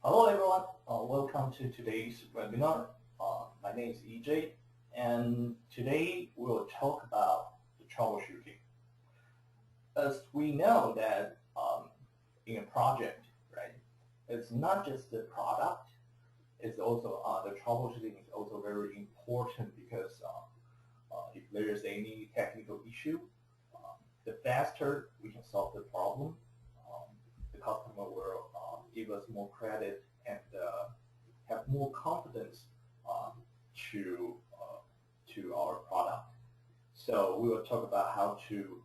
Hello everyone, welcome to today's webinar. My name is EJ, and today we will talk about the troubleshooting. As we know that in a project, right, it's not just the product, it's also the troubleshooting is also very important because if there is any technical issue, the faster we can solve the problem, um, the customer will give us more credit and have more confidence um, to our product. So we will talk about how to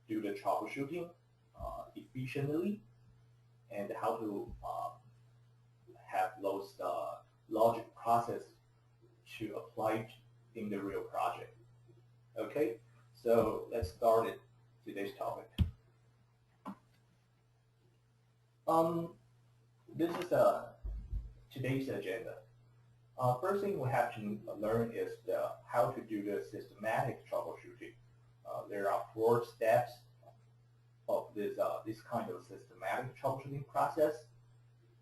do the troubleshooting efficiently and how to have those logic process to apply in the real project. Okay, so let's start it, today's topic. Um, this is today's agenda. First thing we have to learn is how to do the systematic troubleshooting. There are 4 steps of this kind of systematic troubleshooting process.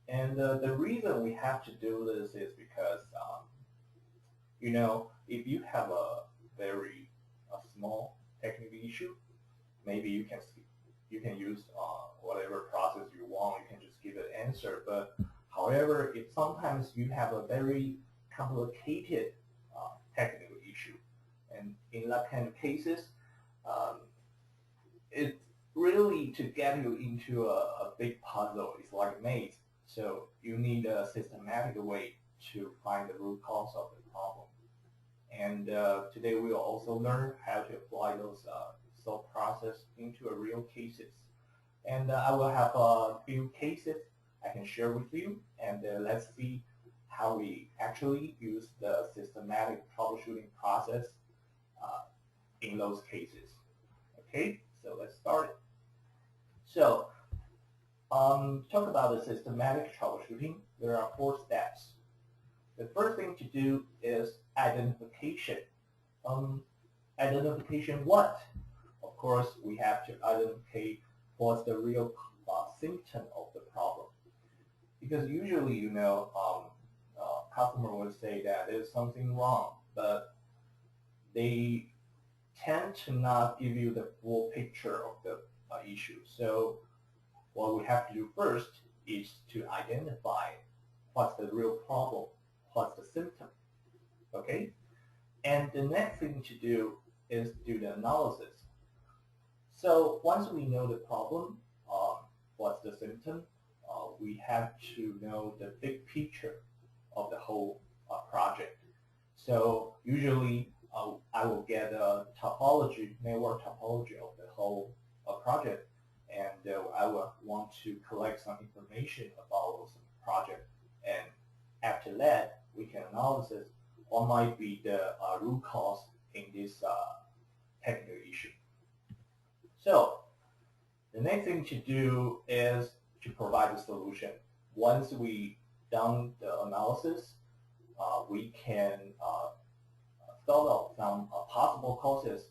And the reason we have to do this is because, if you have a very small technical issue, maybe you can use whatever process you want. You can just give an answer. But however, if sometimes you have a very complicated technical issue, and in that kind of cases, it's really to get you into a big puzzle. It's like a maze. So you need a systematic way to find the root cause of the problem. And today we will also learn how to apply those thought process into a real cases. And I will have a few cases I can share with you, and let's see how we actually use the systematic troubleshooting process in those cases. Okay, so let's start. So talk about the systematic troubleshooting. There are 4 steps. The first thing to do is identification. Identification what? Of course, we have to identify what's the real symptom of the problem. Because usually, customer will say that there's something wrong, but they tend to not give you the full picture of the issue. So what we have to do first is to identify what's the real problem, what's the symptom, okay? And the next thing to do is do the analysis. So once we know the problem, what's the symptom, we have to know the big picture of the whole project. So usually I will get a topology, network topology of the whole project, and I will want to collect some information about this project. And after that, we can analyze what might be the root cause in this technical issue. So the next thing to do is to provide a solution. Once we done the analysis, we can thought of some possible causes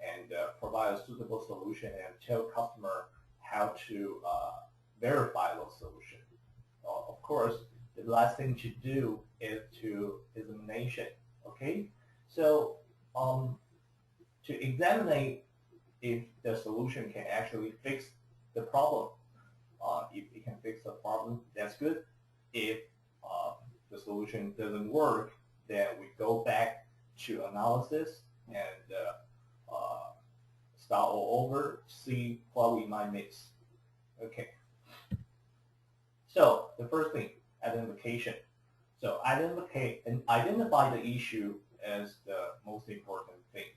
and provide a suitable solution and tell customer how to verify those solutions. Of course, the last thing to do is to examination. Okay, so to examine if the solution can actually fix the problem. If it can fix the problem, that's good. If the solution doesn't work, then we go back to analysis and start all over, see what we might miss. Okay. So the first thing, identification. So identify the issue as the most important thing.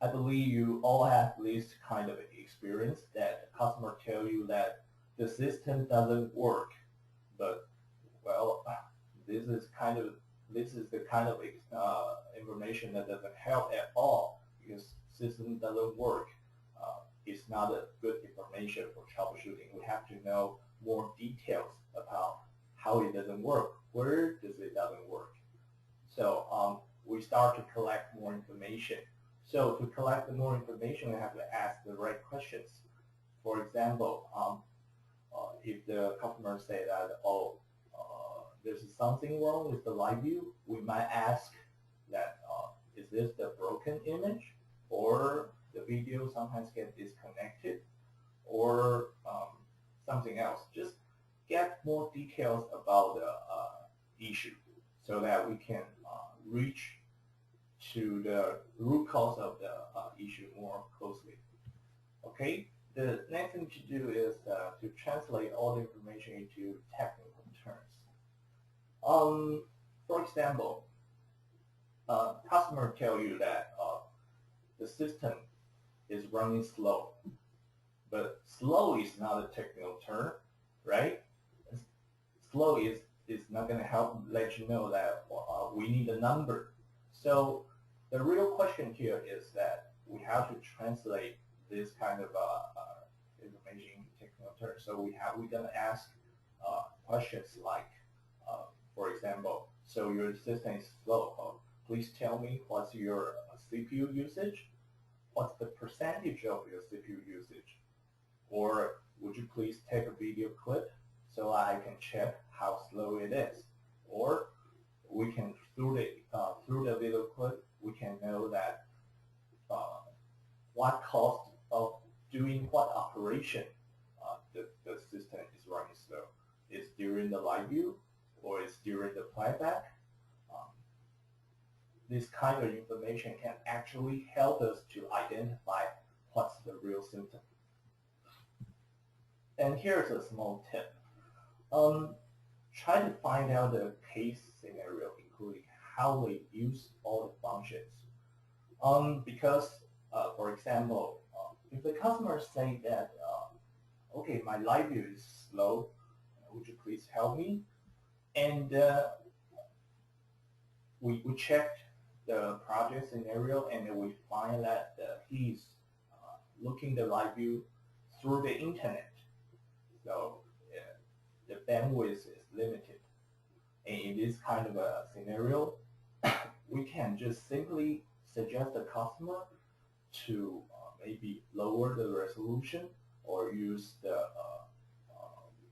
I believe you all have this kind of experience that the customer tell you that the system doesn't work, but well, this is the kind of information that doesn't help at all because system doesn't work. It's not a good information for troubleshooting. We have to know more details about how it doesn't work. Where does it doesn't work? So we start to collect more information. So to collect more information, we have to ask the right questions. For example, if the customer say that, oh, there's something wrong with the live view, we might ask that, is this the broken image, or the video sometimes get disconnected, or something else. Just get more details about the issue so that we can reach to the root cause of the issue more closely. Okay, the next thing to do is to translate all the information into technical terms. For example, customer tell you that the system is running slow, but slow is not a technical term, right? Slow is not going to help let you know that we need a number. So the real question here is that we have to translate this kind of information into technical terms. So we're going to ask questions like, for example, so your system is slow. Please tell me what's your CPU usage? What's the percentage of your CPU usage? Or would you please take a video clip so I can check how slow it is? Or we can, through the video clip, we can know that what cost of doing what operation the system is running slow. Is during the live view, or is during the playback? This kind of information can actually help us to identify what's the real symptom. And here's a small tip. Try to find out the case scenario, including how they use all the functions. Because, for example, if the customer say that, okay, my live view is slow, would you please help me? And we checked the project scenario, and we find that he's looking the live view through the internet. So the bandwidth is limited. And in this kind of a scenario, we can just simply suggest the customer to maybe lower the resolution, or use the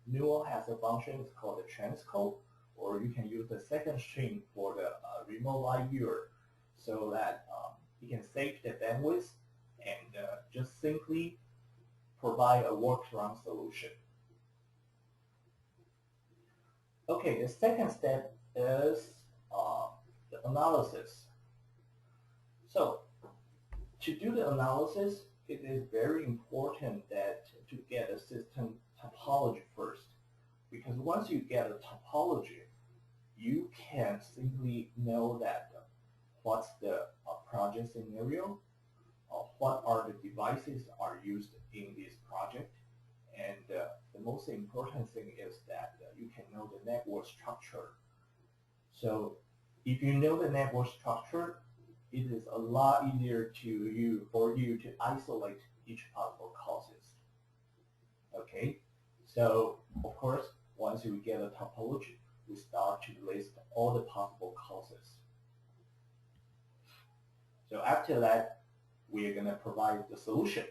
Newell has a function, it's called the transcode, or you can use the second string for the remote live viewer, so that you can save the bandwidth and just simply provide a workaround solution. Okay, the second step is the analysis. So to do the analysis, it is very important that to get a system topology first, because once you get a topology, you can simply know that what's the project scenario, what are the devices are used in this project, and the most important thing is that you can know the network structure. So if you know the network structure, it is a lot easier for you to isolate each possible causes. Okay, so of course, once you get a topology, we start to list all the possible causes. So after that, we are going to provide the solution.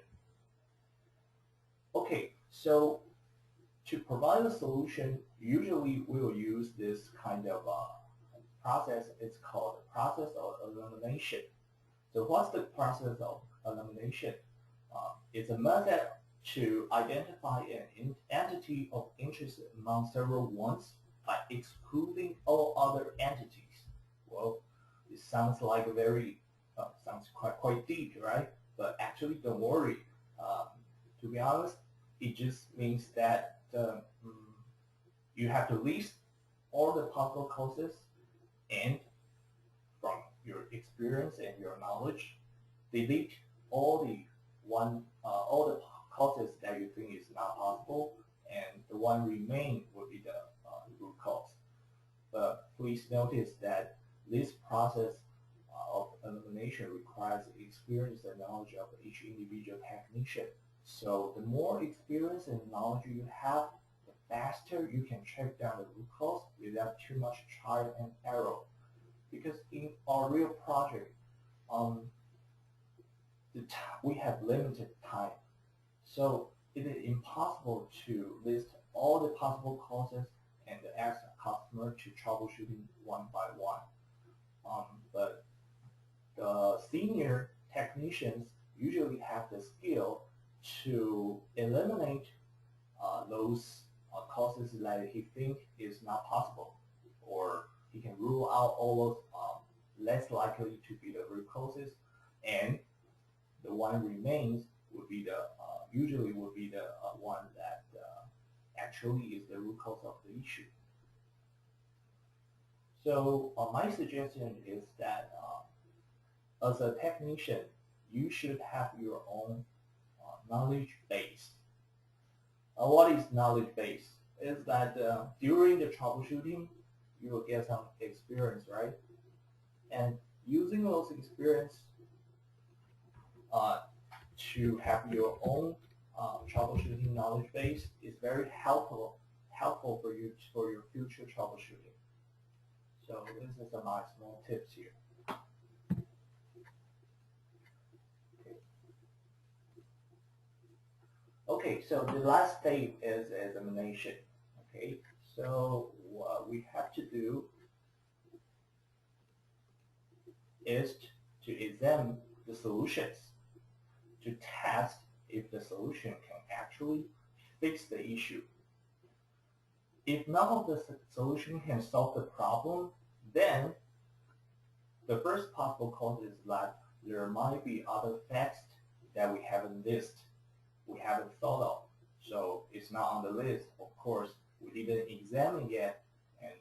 Okay, so to provide a solution, usually we will use this kind of process. It's called the process of elimination. So what's the process of elimination? It's a method to identify an entity of interest among several ones by excluding all other entities. Well, it sounds like a very sounds quite deep, right? But actually, don't worry. To be honest, it just means that you have to list all the possible causes, and from your experience and your knowledge, delete all the causes that you think is not possible, and the one remain will be the root cause. But please notice that this process of elimination requires experience and knowledge of each individual technician. So the more experience and knowledge you have, the faster you can track down the root cause without too much trial and error. Because in our real project, we have limited time. So it is impossible to list all the possible causes and ask a customer to troubleshooting one by one. But the senior technicians usually have the skill to eliminate those causes that he think is not possible, or he can rule out all of less likely to be the root causes, and the one remains would be the usually would be the one that actually is the root cause of the issue. So my suggestion is that as a technician, you should have your own knowledge base. What is knowledge base? Is that during the troubleshooting, you will get some experience, right? And using those experience to have your own troubleshooting knowledge base is very helpful for you for your future troubleshooting. So this is my small tips here. Okay, so the last step is examination. Okay, so what we have to do is to examine the solutions to test if the solution can actually fix the issue. If none of the solution can solve the problem, then the first possible cause is that there might be other facts that we haven't listed, we haven't thought of. So it's not on the list. Of course, we didn't examine yet, and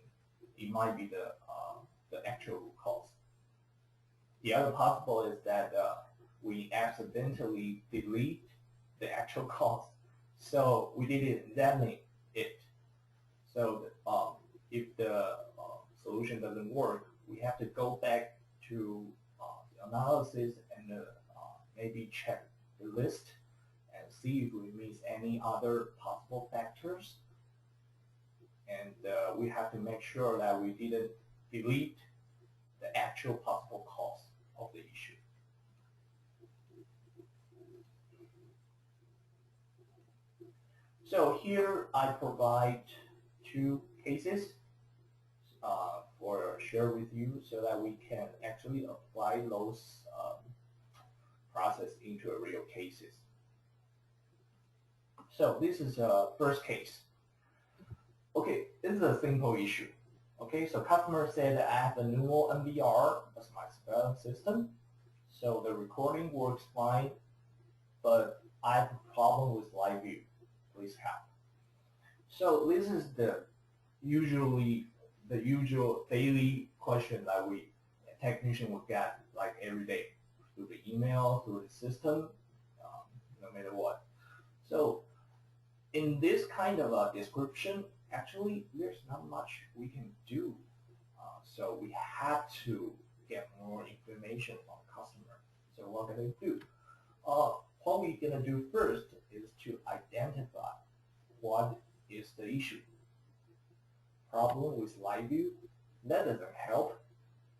it might be the actual root cause. The other possible is that we accidentally delete the actual cause, so we didn't examine it. So if the solution doesn't work, we have to go back to the analysis and maybe check the list and see if we miss any other possible factors. And we have to make sure that we didn't delete the actual possible cause of the issue. So here I provide two cases for share with you so that we can actually apply those process into real cases. So this is a first case. Okay, this is a simple issue. Okay, so customer said I have a new NVR as my surveillance system. So the recording works fine, but I have a problem with live view. Please help. So this is the usual daily question that we technician will get like every day through the email, through the system, no matter what. So in this kind of a description, actually there's not much we can do. So we have to get more information from the customer. So what can we do? What we're gonna do first is to identify what is the issue. Problem with live view, that doesn't help.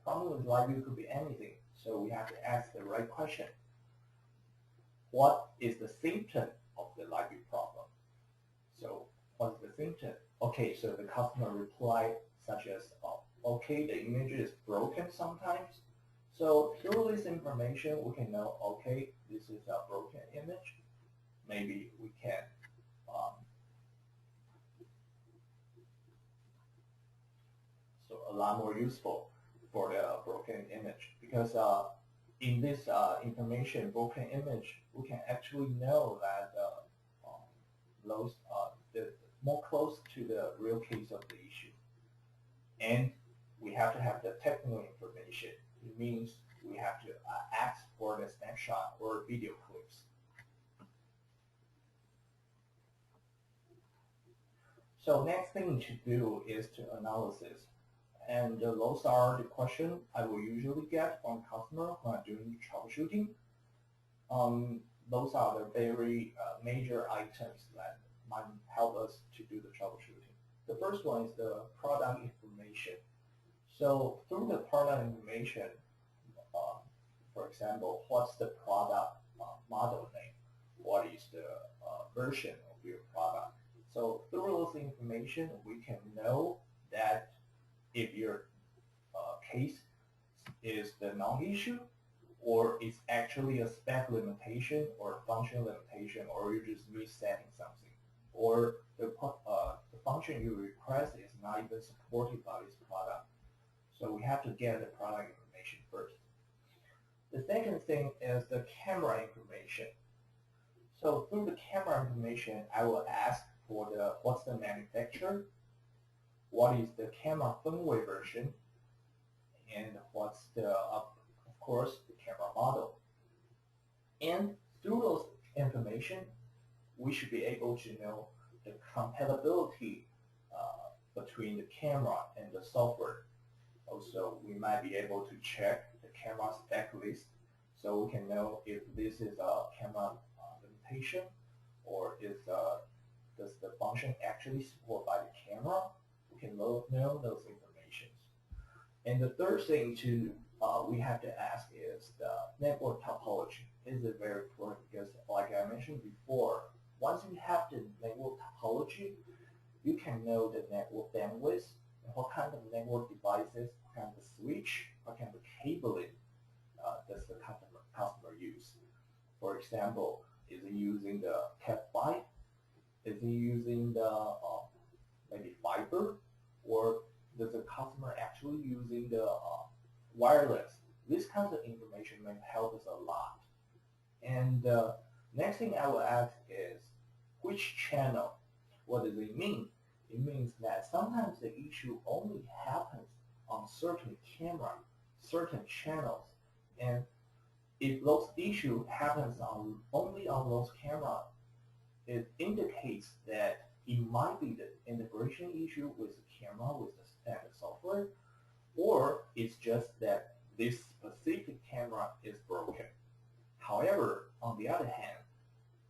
Problem with live view could be anything. So we have to ask the right question. What is the symptom of the live view problem? So what's the symptom? Okay, so the customer replied such as, okay, the image is broken sometimes. So through this information, we can know, okay, this is a broken image. Maybe we can so a lot more useful for the broken image, because in this information, broken image, we can actually know that those the more close to the real case of the issue. And we have to have the technical information. It means we have to ask for the snapshot or video clips. So next thing to do is to analysis. And those are the questions I will usually get from customer when I'm doing troubleshooting. Those are the very major items that might help us to do the troubleshooting. The first one is the product information. So through the product information, for example, what's the product model name? What is the version of your product. So through those information, we can know that if your case is the non-issue, or it's actually a spec limitation or function limitation, or you're just resetting something, or the function you request is not even supported by this product. So we have to get the product information first. The second thing is the camera information. So through the camera information, I will ask for what's the manufacturer, what is the camera firmware version, and what's of course, the camera model. And through those information, we should be able to know the compatibility between the camera and the software. Also, we might be able to check the camera spec list so we can know if this is a camera limitation, or does the function actually support by the camera. We can know those informations. And the third thing we have to ask is the network topology. This is very important because, like I mentioned before, once you have the network topology, you can know the network bandwidth, and what kind of network devices, what kind of switch, what kind of cabling does the customer use. For example, is he using the Cat5? Is he using the maybe fiber, or does the customer actually using the wireless? This kind of information may help us a lot. And next thing I will ask is, which channel? What does it mean? It means that sometimes the issue only happens on certain camera, certain channels, and if those issue happens only on those cameras, it indicates that it might be the integration issue with the camera, with the standard software, or it's just that this specific camera is broken. However, on the other hand,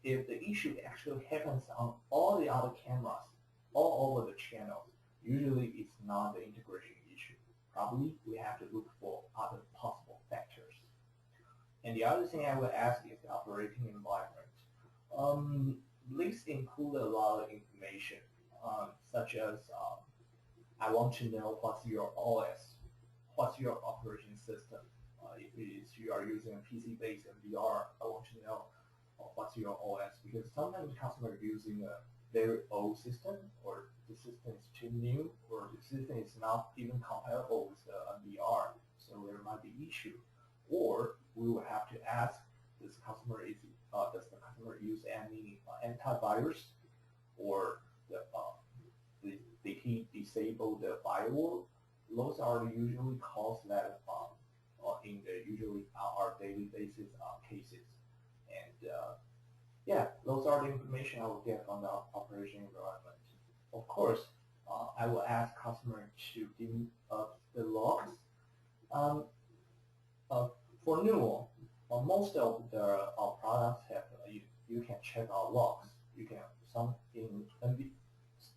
if the issue actually happens on all the other cameras, all over the channels, usually it's not the integration issue. Probably we have to look for other possible factors. And the other thing I will ask is the operating environment. These include a lot of information, such as I want to know what's your OS, what's your operating system. If you are using a PC-based MDR, I want to know what's your OS, because sometimes customers are using a very old system, or the system is too new, or the system is not even compatible with the MDR, so there might be issue. Or we will have to ask, does the customer use any antivirus, or did he disable the firewall? Those are usually calls that in the usually our daily basis cases. And yeah, those are the information I will get from the operation environment. Of course, I will ask customer to give me the logs. For new one, most of our products have you can check our logs. You can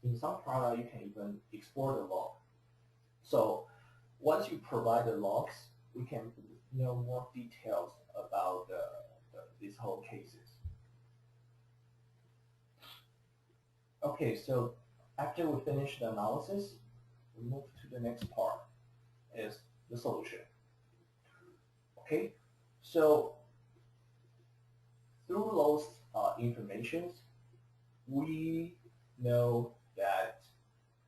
in some product you can even export the log. So once you provide the logs, we can know more details about these whole cases. Okay, so after we finish the analysis, we move to the next part, is the solution. Okay, so through those informations, we know that,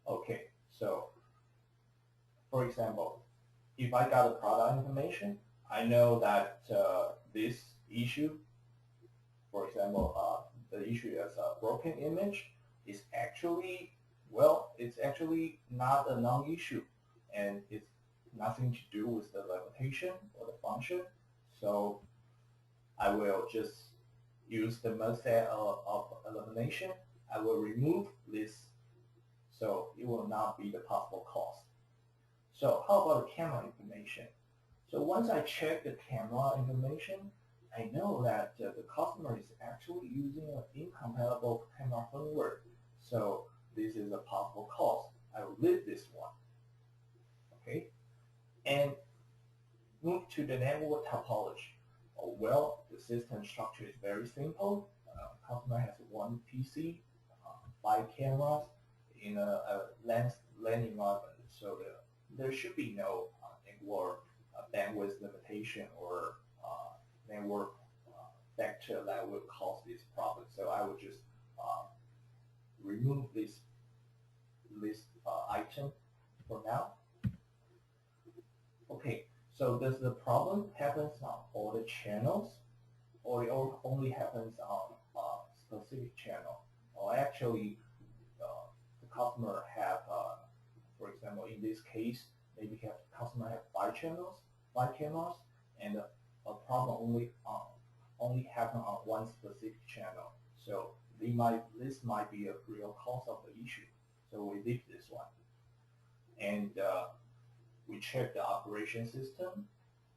okay, so for example, if I got the product information, I know that this issue, for example, the issue as a broken image is actually, well, it's actually not a non-issue, and it's nothing to do with the limitation or the function. So I will just use the method of elimination. I will remove this, so it will not be the possible cause. So how about the camera information? So once I check the camera information, I know that the customer is actually using an incompatible camera firmware. So this is a possible cause. I will leave this one. Okay, and move to the network topology. Well, the system structure is very simple. customer has one PC, 5 cameras in a LAN environment, so there should be no network bandwidth limitation or network factor that would cause this problem. So I would just remove this item for now. Okay, so does the problem happens on all the channels, or it only happens on a specific channel? Or actually, the customer have, for example, in this case, maybe customer have 5 channels, 5 cameras, and a problem only happen on one specific channel. So this might be a real cause of the issue. So we leave this one, and we check the operation system.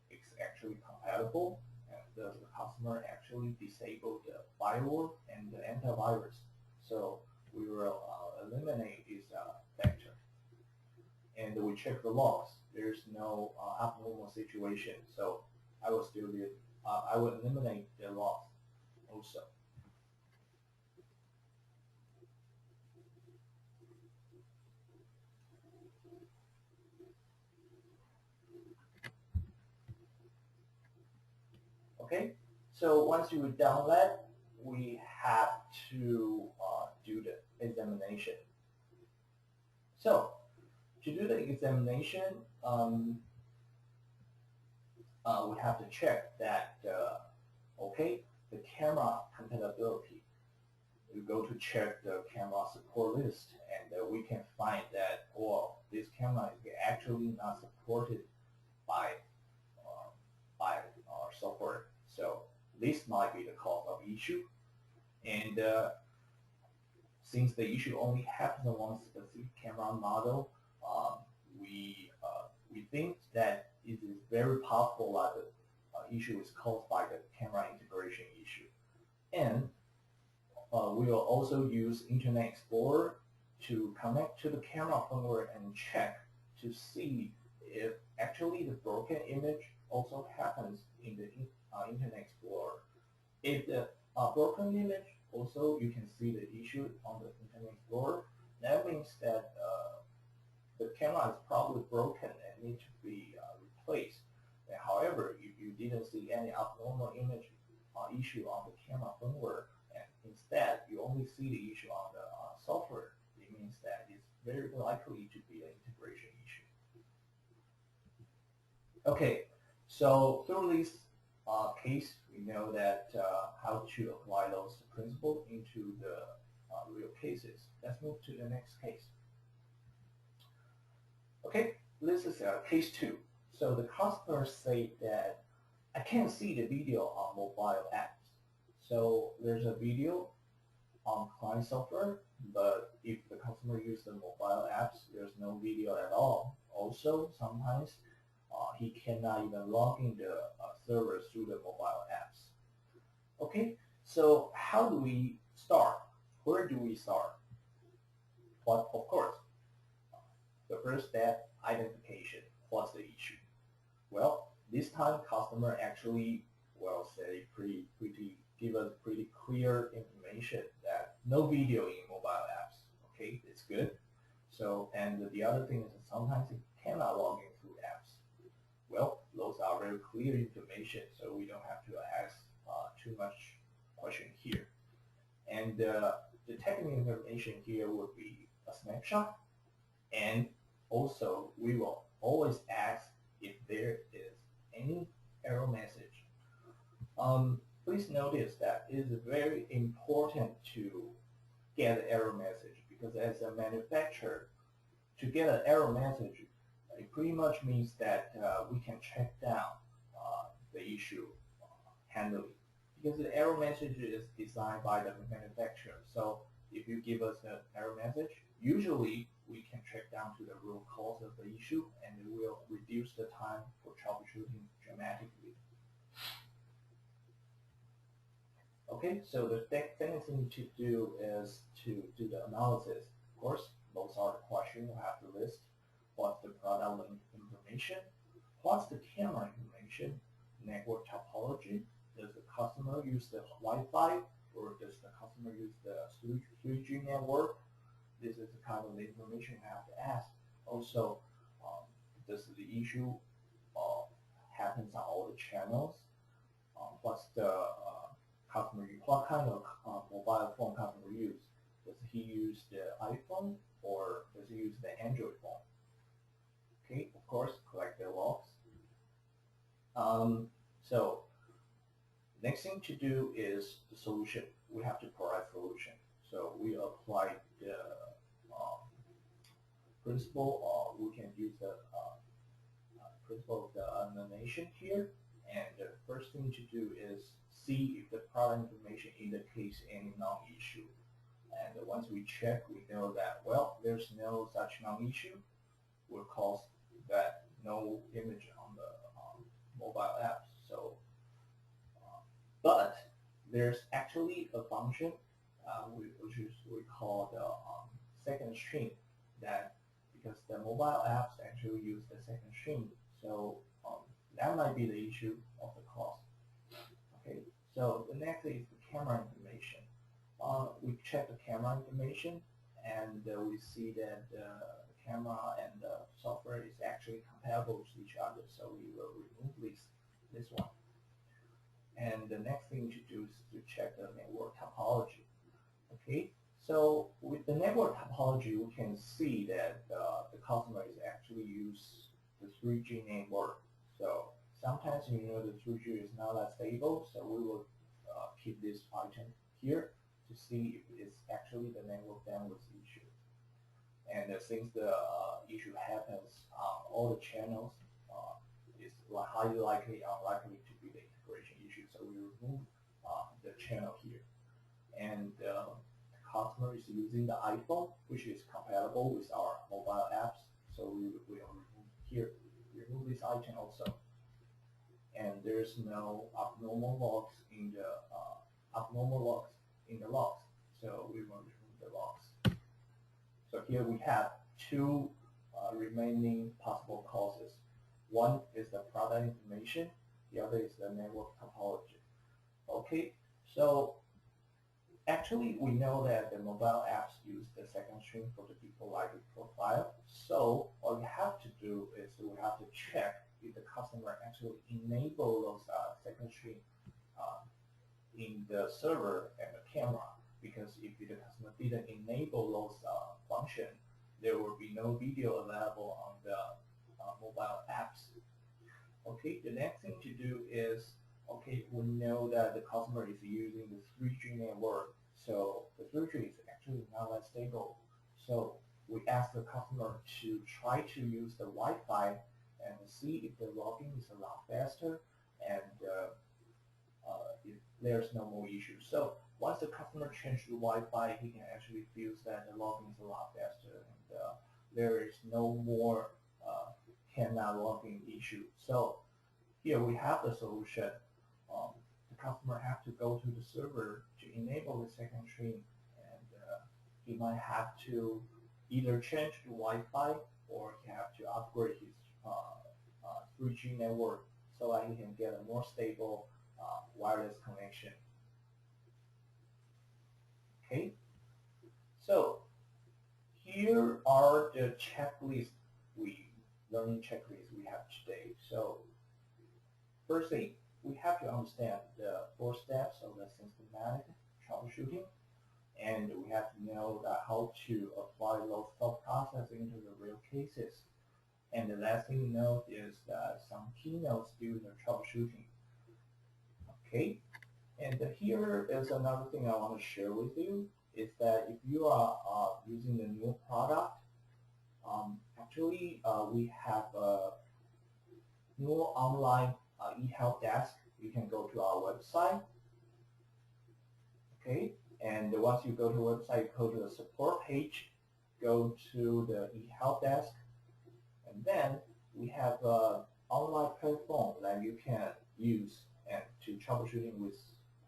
It's actually compatible, and does the customer actually disable the firewall and the antivirus? So we will eliminate this factor, and we check the logs. There's no abnormal situation, so I will still I will eliminate the logs also. Okay, so once you done that, we have to do the examination. So to do the examination, we have to check that, okay, the camera compatibility. We go to check the camera support list, and we can find that, well, this camera is actually not supported by our software. So this might be the cause of issue. And since the issue only happens on one specific camera model, we think that it is very possible that the issue is caused by the camera integration issue. And we will also use Internet Explorer to connect to the camera firmware and check to see if actually the broken image also happens in the Internet Explorer. If the broken image also you can see the issue on the Internet Explorer, that means that the camera is probably broken and needs to be replaced. And however, if you didn't see any abnormal image issue on the camera firmware, and instead you only see the issue on the software, it means that it's very likely to be an integration issue. Okay, so through this case, we know that how to apply those principles into the real cases. Let's move to the next case. Okay, this is case 2. So the customer said that I can't see the video on mobile apps. So there's a video on client software, but if the customer uses the mobile apps, there's no video at all. Also, sometimes he cannot even log in the server through the mobile apps. Okay, so how do we start? Where do we start? But of course, the first step, identification. What's the issue? Well, this time customer actually give us pretty clear information that no video in mobile apps. Okay, it's good. So, and the other thing is that sometimes it cannot log in through apps. Well, those are very clear information, so we don't have to ask too much question here. And the technical information here would be a snapshot, and also we will always ask if there is any error message. Please notice that it is very important to get an error message, because as a manufacturer, to get an error message, it pretty much means that we can track down the issue handling, because the error message is designed by the manufacturer. So if you give us an error message, usually we can track down to the root cause of the issue, and it will reduce the time for troubleshooting dramatically. Okay, so the second thing to do is to do the analysis. Of course, those are the questions you have to list. What's the product link information? What's the camera information? Network topology? Does the customer use the Wi-Fi or does the customer use the 3G network? This is the kind of information you have to ask. Also, does the issue happens on all the channels? What's the customer use? What kind of mobile phone customer use? Does he use the iPhone or does he use the Android phone? Okay, of course, collect the logs. So next thing to do is the solution. We have to provide solution. So we apply the principle. We can use the principle of the elimination here. And the first thing to do is see if the product information indicates any non-issue. And once we check, we know that, well, there's no such non-issue. Will cause that no image on the mobile apps. So, but there's actually a function which is we call the second string, that because the mobile apps actually use the second string, so that might be the issue of the cost. Okay, so the next is the camera information. We check the camera information, and we see that the camera and the software is actually compatible with each other, so we will remove this one. And the next thing to do is to check the network topology. Okay, so with the network topology, we can see that the customer is actually use the 3G network. So sometimes the 3G is not that stable, so we will keep this item here to see if it's actually the network bandwidth issue. And since the issue happens on all the channels, it's highly likely, unlikely to be the integration issue. So we remove the channel here. And the customer is using the iPhone, which is compatible with our mobile apps. So we will remove here, remove this item also. And there's no abnormal logs in the logs. So we will remove the logs. So here we have two remaining possible causes. One is the product information, the other is the network topology. Okay, so actually we know that the mobile apps use the second string for the default library profile. So all you have to do is we have to check if the customer actually enable those second string in the server and the camera. Because if the customer didn't enable those functions, there will be no video available on the mobile apps. Okay, the next thing to do is, okay, we know that the customer is using the 3G network, so the 3G is actually not that stable. So we ask the customer to try to use the Wi-Fi and see if the logging is a lot faster and if there's no more issues. So once the customer changes to Wi-Fi, he can actually feel that the logging is a lot faster and there is no more cannot login issue. So here we have the solution. The customer have to go to the server to enable the second string, and he might have to either change to Wi-Fi or he have to upgrade his 3G network so that he can get a more stable wireless connection. Okay, so here are the checklists learning checklists we have today. So firstly, we have to understand the 4 steps of the systematic troubleshooting, and we have to know that how to apply those thought process into the real cases. And the last thing to know is some keynotes during the troubleshooting. Okay, and here is another thing I want to share with you is that if you are using the new product, actually we have a new online e-help desk. You can go to our website. Okay, and once you go to the website, go to the support page, go to the e-help desk, and then we have an online platform that you can use and to troubleshooting with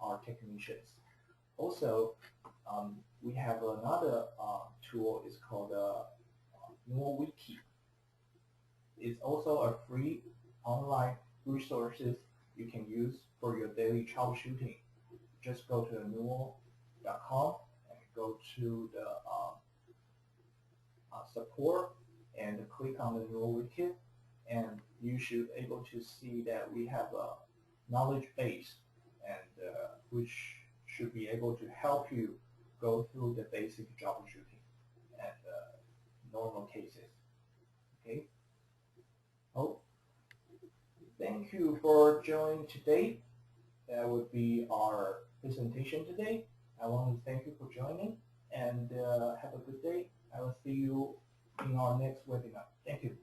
our technicians. Also, we have another tool. It's called Wiki. It's also a free online resources you can use for your daily troubleshooting. just go to renewal.com and go to the support and click on the renewal kit, and you should able to see that we have a knowledge base, and which should be able to help you go through the basic troubleshooting and normal cases. Okay. Oh, thank you for joining today. That would be our presentation today. I want to thank you for joining, and have a good day. I will see you in our next webinar. Thank you.